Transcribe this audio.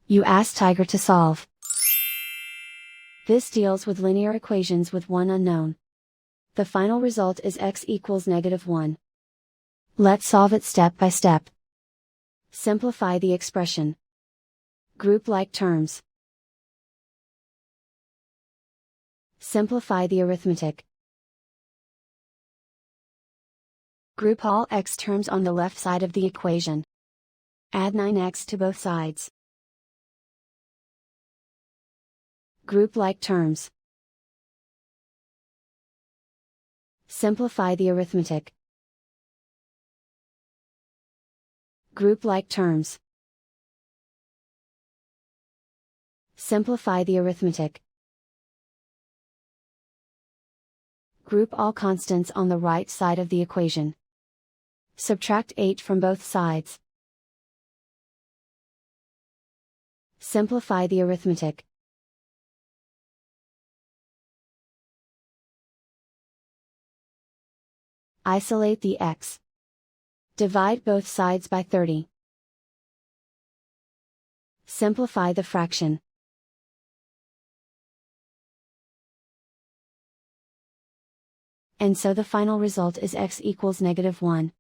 You ask Tiger to solve. This deals with linear equations with one unknown. The final result is x equals -1. Let's solve it step by step. Simplify the expression. Group like terms. Simplify the arithmetic. Group all x terms on the left side of the equation. Add 9x to both sides. Group like terms. Simplify the arithmetic. Group like terms. Simplify the arithmetic. Group all constants on the right side of the equation. Subtract 8 from both sides. Simplify the arithmetic. Isolate the x. Divide both sides by 30. Simplify the fraction. And so the final result is x equals -1.